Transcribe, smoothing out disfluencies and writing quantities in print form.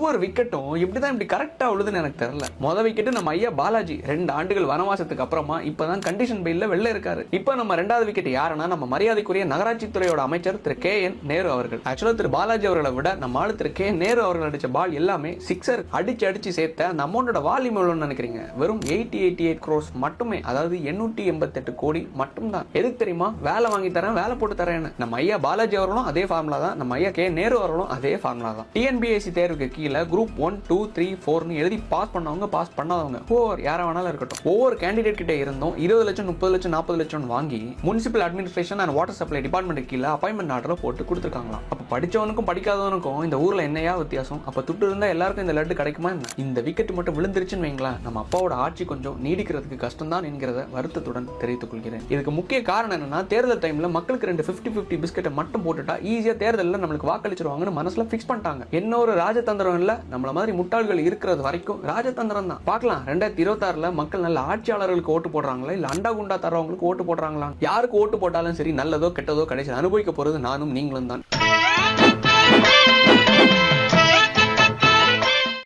ஒவ்வொரு விக்கெட்டும் இப்படிதான் இப்படி கரெக்டா உள்ளதுன்னு எனக்கு தெரியல. மொதல் விக்கெட் நம்ம ஐயா பாலாஜி 2 ஆண்டுகள் வனவாசத்துக்கு அப்புறமா இப்பதான் கண்டிஷன் பெயில்ல வெளில இருக்காரு. இப்ப நம்ம 2வது விக்கெட் யாருன்னா நம்ம மரியாதைக்குரிய நகராட்சி துறையோட அமைச்சர் திரு KN நேரு அவர்கள். ஆக்சுவலா திரு பாலாஜி அவர்களை விட நம்ம ஆளு திரு KN நேரு அவர்கள் அடிச்ச பால் எல்லாமே சிக்ஸர் அடிச்சு சேர்த்த அந்த அமௌண்டோட வால்யூம் எவ்வளவுன்னு நினைக்கிறீங்க? வெறும் 888 crores மட்டுமே. அதாவது 888 கோடி மட்டும் தான். எதுக்கு தெரியுமா? வேலை வாங்கி தரேன், வேலை போட்டு தரேன். நம்ம ஐயா பாலாஜி அவர்களும் அதே ஃபார்முலா தான், நம்ம ஐயா KN நேரு அவர்களும் அதே ஃபார்முலா தான். TNPSC தேர்வுக்கு கீழே குரூப் 1, 2, 3, 4 எழுதி பாஸ் பண்ணவங்க, பாஸ் பண்ணாதவங்க, யாரா வேணாலும் இருக்கட்டும், ஒவ்வொரு கேண்டிடேட் கிட்ட இருந்தும் 20 லட்சம், 30 லட்சம், 40 லட்சம் வாங்கி municipal administration and water supply department கீழே அப்பாயின்மெண்ட் ஆர்டர் போட்டு கொடுத்துருக்காங்களாம். அப்ப படிச்சவனுக்கும் படிக்காதவனுக்கும் இந்த ஊர்ல என்னையா வித்தியாசம்? அப்ப துட்டு இருந்தா எல்லாருக்கும் இந்த லட்டு கிடைக்குமா என்ன? இந்த விக்கெட் மட்டும் விழுந்துருச்சுன்னு வைங்களா, நம்ம அப்பாவோட ஆட்சி கொஞ்சம் நீடிக்கிறதுக்கு கஷ்டம் தான் என்கிறத வருத்தத்துடன் தெரிவித்துக் கொள்கிறேன். இதுக்கு முக்கிய காரணம் என்னன்னா, தேர்தல் டைம்ல மக்களுக்கு 2 50-50 பிஸ்கெட்டை மட்டும் போட்டுட்டா ஈஸியா தேர்தலில் நம்மளுக்கு வாக்களிச்சிருவாங்கன்னு மனசுல பிக்ஸ் பண்ணிட்டாங்க. என்ன ஒரு ராஜதந்திரம் இல்ல, நம்மள மாதிரி முட்டாள்கள் இருக்கிறது வரைக்கும் ராஜதந்திரம் தான். பார்க்கலாம் 2026ல மக்கள் நல்ல ஆட்சியாளர்களுக்கு ஓட்டு போடுறாங்களா இல்ல அண்டா குண்டா தரவங்களுக்கு ஓட்டு போடுறாங்களா? யாருக்கு ஓட்டு போட்டாலும் சரி, நல்லதோ கெட்டதோ கடைசி அனுபவிக்க போறது நானும் நீங்களும் தான்.